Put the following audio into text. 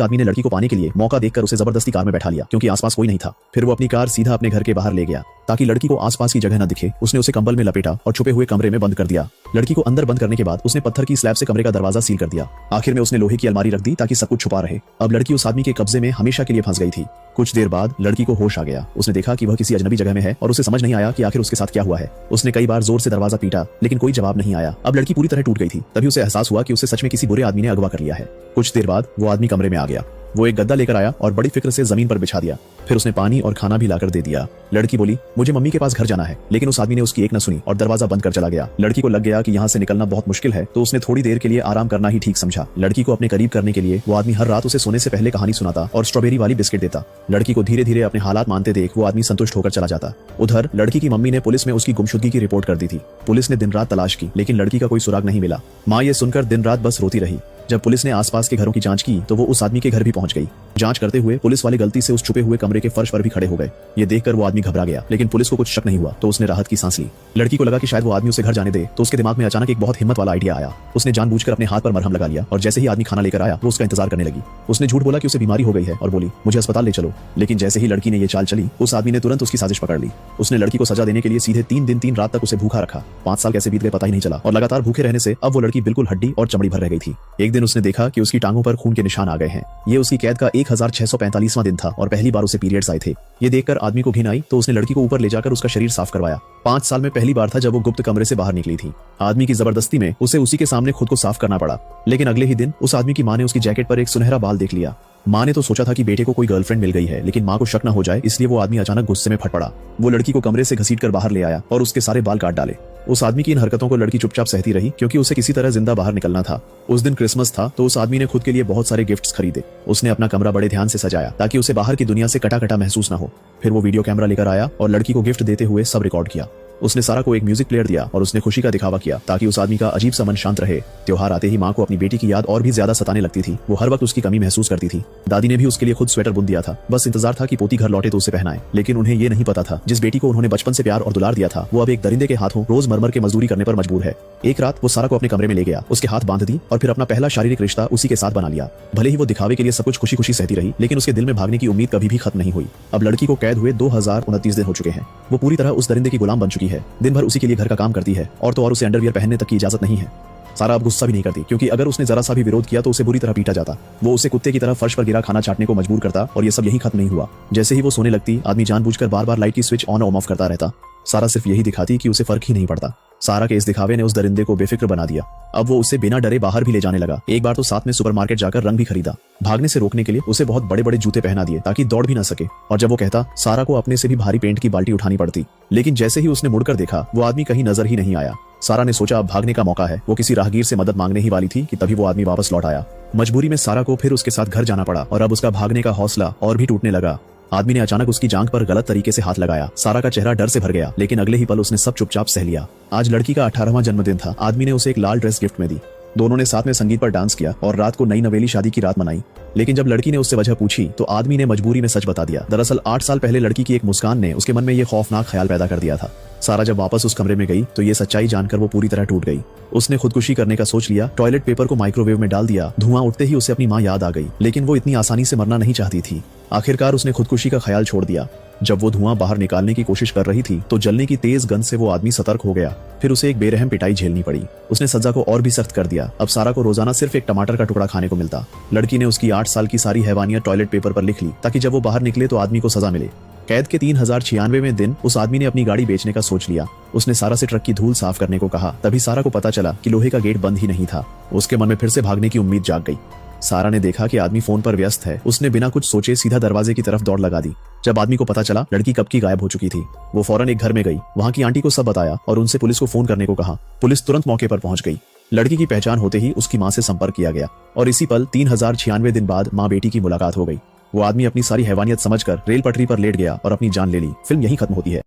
आदमी ने लड़की को पाने के लिए मौका देखकर उसे जबरदस्ती कार में बैठा लिया क्योंकि आसपास कोई नहीं था। फिर वो अपनी कार सीधा अपने घर के बाहर ले गया ताकि लड़की को आसपास की जगह न दिखे। उसने उसे कंबल में लपेटा और छुपे हुए कमरे में बंद कर दिया। लड़की को अंदर बंद करने के बाद उसने पत्थर की स्लैब से कमरे का दरवाजा सील कर दिया। आखिर में उसने लोहे की अलमारी रख दी ताकि सब कुछ छुपा रहे। अब लड़की उस आदमी के कब्जे में हमेशा के लिए फंस गई थी। कुछ देर बाद लड़की को होश आ गया। उसने देखा कि वह किसी अजनबी जगह में है और उसे समझ नहीं आया कि आखिर उसके साथ क्या हुआ है। उसने कई बार जोर से दरवाजा पीटा लेकिन कोई जवाब नहीं आया। अब लड़की पूरी तरह टूट गई थी। तभी उसे एहसास हुआ कि उसे सच में किसी बुरे आदमी ने अगवा कर लिया है। कुछ देर बाद वो आदमी कमरे में आ गया। वो एक गद्दा लेकर आया और बड़ी फिक्र से जमीन पर बिछा दिया। फिर उसने पानी और खाना भी लाकर दे दिया। लड़की बोली, मुझे मम्मी के पास घर जाना है, लेकिन उस आदमी ने उसकी एक न सुनी और दरवाजा बंद कर चला गया। लड़की को लग गया कि यहाँ से निकलना बहुत मुश्किल है, तो उसने थोड़ी देर के लिए आराम करना ही ठीक समझा। लड़की को अपने करीब करने के लिए वो आदमी हर रात उसे सोने से पहले कहानी सुनाता और स्ट्रॉबेरी वाली बिस्किट देता। लड़की को धीरे धीरे अपने हालात मानते देख वो आदमी संतुष्ट होकर चला जाता। उधर लड़की की मम्मी ने पुलिस में उसकी गुमशुदगी की रिपोर्ट कर दी थी। पुलिस ने दिन रात तलाश की लेकिन लड़की का कोई सुराग नहीं मिला। माँ ये सुनकर दिन रात बस रोती रही। जब पुलिस ने आसपास के घरों की जांच की तो वो उस आदमी के घर भी पहुंच गई। जांच करते हुए पुलिस वाले गलती से उस छुपे हुए कमरे के फर्श पर भी खड़े हो गए। ये देखकर वो आदमी घबरा गया लेकिन पुलिस को कुछ शक नहीं हुआ तो उसने राहत की सांस ली। लड़की को लगा कि शायद वो आदमी उसे घर जाने दे तो उसके दिमाग में अचानक एक बहुत हिम्मत वाला आइडिया आया। उसने जानबूझकर अपने हाथ पर मरहम लगा लिया और जैसे ही आदमी खाना लेकर आया वो उसका इंतजार करने लगी। उसने झूठ बोला कि उसे बीमारी हो गई है और बोली, मुझे अस्पताल ले चलो। लेकिन जैसे ही लड़की ने ये चाल चली उस आदमी ने तुरंत उसकी साजिश पकड़ ली। उसने लड़की को सजा देने के लिए सीधे 3 दिन 3 रात तक उसे भूखा रखा। 5 साल कैसे बीत गए पता ही नहीं चला और लगातार भूखे रहने से अब वो लड़की बिल्कुल हड्डी और चमड़ी भर रह गई थी। एक दिन उसने देखा कि उसकी टांगों पर खून के निशान आ गए हैं। ये उसकी कैद का 1645वां दिन था और पहली बार उसे पीरियड्स आए थे। ये देखकर आदमी को घिन आई तो उसने लड़की को ऊपर ले जाकर उसका शरीर साफ करवाया। 5 साल में पहली बार था जब वो गुप्त कमरे से बाहर निकली थी। आदमी की जबरदस्ती में उसे उसी के सामने खुद को साफ करना पड़ा। लेकिन अगले ही दिन उस आदमी की माँ ने उसकी जैकेट पर एक सुनहरा बाल देख लिया। माँ ने तो सोचा था कि बेटे को कोई गर्लफ्रेंड मिल गई है, लेकिन माँ को शक न हो जाए इसलिए वो आदमी अचानक गुस्से में फट पड़ा। वो लड़की को कमरे से घसीटकर बाहर ले आया और उसके सारे बाल काट डाले। उस आदमी की इन हरकतों को लड़की चुपचाप सहती रही क्योंकि उसे किसी तरह जिंदा बाहर निकलना था। उस दिन क्रिसमस था तो उस आदमी ने खुद के लिए बहुत सारे गिफ्ट्स खरीदे। उसने अपना कमरा बड़े ध्यान से सजाया ताकि उसे बाहर की दुनिया से कटा कटा महसूस न हो। फिर वो वीडियो कैमरा लेकर आया और लड़की को गिफ्ट देते हुए सब रिकॉर्ड किया। उसने सारा को एक म्यूजिक प्लेयर दिया और उसने खुशी का दिखावा किया ताकि उस आदमी का अजीब सा मन शांत रहे। त्योहार आते ही माँ को अपनी बेटी की याद और भी ज्यादा सताने लगती थी। वो हर वक्त उसकी कमी महसूस करती थी। दादी ने भी उसके लिए खुद स्वेटर बुन दिया था। बस इंतजार था कि पोती घर लौटे तो उसे पहनाए। लेकिन उन्हें ये नहीं पता था जिस बेटी को उन्होंने बचपन से प्यार और दुलार दिया था वो अब एक दरिंदे के हाथों रोज मरमर के मजदूरी करने पर मजबूर है। एक रात वो सारा को अपने कमरे में ले गया, उसके हाथ बांध दी और फिर अपना पहला शारीरिक रिश्ता उसी के साथ बना लिया। भले ही वो दिखावे के लिए सब कुछ खुशी खुशी सहती रही लेकिन उसके दिल में भागने की उम्मीद कभी भी खत्म नहीं हुई। अब लड़की को कैद हुए 2029 दिन हो चुके हैं। वो पूरी तरह उस दरिंदे की गुलाम बन चुकी है। दिन भर उसी के लिए घर का काम करती है और तो और उसे अंडरवियर पहनने तक की इजाजत नहीं है। सारा अब गुस्सा भी नहीं करती क्योंकि अगर उसने जरा सा भी विरोध किया तो उसे बुरी तरह पीटा जाता। वो उसे कुत्ते की तरह फर्श पर गिरा खाना चाटने को मजबूर करता और ये सब यही खत्म नहीं हुआ। जैसे ही वो सोने लगती आदमी जानबूझकर बार बार लाइट की स्विच ऑन और ऑफ करता रहता। सारा सिर्फ यही दिखाती कि उसे फर्क ही नहीं पड़ता। सारा के इस दिखावे ने उस दरिंदे को बेफिक्र बना दिया। अब वो उसे बिना डरे बाहर भी ले जाने लगा। एक बार तो साथ में सुपरमार्केट जाकर रंग भी खरीदा। भागने से रोकने के लिए उसे बहुत बड़े बड़े जूते पहना दिए ताकि दौड़ भी ना सके। और जब वो कहता सारा को अपने से भी भारी पेंट की बाल्टी उठानी पड़ती। लेकिन जैसे ही उसने मुड़कर देखा वो आदमी कहीं नजर ही नहीं आया। सारा ने सोचा अब भागने का मौका है। वो किसी राहगीर से मदद मांगने ही वाली थी कि तभी वो आदमी वापस लौट आया। मजबूरी में सारा को फिर उसके साथ घर जाना पड़ा और अब उसका भागने का हौसला और भी टूटने लगा। आदमी ने अचानक उसकी जांघ पर गलत तरीके से हाथ लगाया। सारा का चेहरा डर से भर गया लेकिन अगले ही पल उसने सब चुपचाप सह लिया। आज लड़की का 18वां जन्मदिन था। आदमी ने उसे एक लाल ड्रेस गिफ्ट में दी। दोनों ने साथ में संगीत पर डांस किया और रात को नई नवेली शादी की रात मनाई। लेकिन जब लड़की ने उससे वजह पूछी तो आदमी ने मजबूरी में सच बता दिया। दरअसल 8 साल पहले लड़की की एक मुस्कान ने उसके मन में ये खौफनाक ख्याल पैदा कर दिया था। सारा जब वापस उस कमरे में गई तो ये सच्चाई जानकर वो पूरी तरह टूट गई। उसने खुदकुशी करने का सोच लिया। टॉयलेट पेपर को माइक्रोवेव में डाल दिया। धुआं उठते ही उसे अपनी माँ याद आ गई लेकिन वो इतनी आसानी से मरना नहीं चाहती थी। आखिरकार उसने खुदकुशी का ख्याल छोड़ दिया। जब वो धुआं बाहर निकालने की कोशिश कर रही थी तो जलने की तेज गंध से वो आदमी सतर्क हो गया। फिर उसे एक बेरहम पिटाई झेलनी पड़ी। उसने सजा को और भी सख्त कर दिया। अब सारा को रोजाना सिर्फ एक टमाटर का टुकड़ा खाने को मिलता। लड़की ने उसकी 8 साल की सारी हैवानियत टॉयलेट पेपर पर लिख ली ताकि जब वो बाहर निकले तो आदमी को सजा मिले। कैद के 3096वें दिन उस आदमी ने अपनी गाड़ी बेचने का सोच लिया। उसने सारा से ट्रक की धूल साफ करने को कहा। तभी सारा को पता चला कि लोहे का गेट बंद ही नहीं था। उसके मन में फिर से भागने की उम्मीद जाग गई। सारा ने देखा कि आदमी फोन पर व्यस्त है। उसने बिना कुछ सोचे सीधा दरवाजे की तरफ दौड़ लगा दी। जब आदमी को पता चला लड़की कब की गायब हो चुकी थी वो फौरन एक घर में गई। वहां की आंटी को सब बताया और उनसे पुलिस को फोन करने को कहा। पुलिस तुरंत मौके पर पहुंच गई। लड़की की पहचान होते ही उसकी मां से संपर्क किया गया और इसी पल 3096 दिन बाद माँ बेटी की मुलाकात हो गई। वो आदमी अपनी सारी हैवानियत समझकर रेल पटरी पर लेट गया और अपनी जान ले ली। फिल्म यहीं खत्म होती है।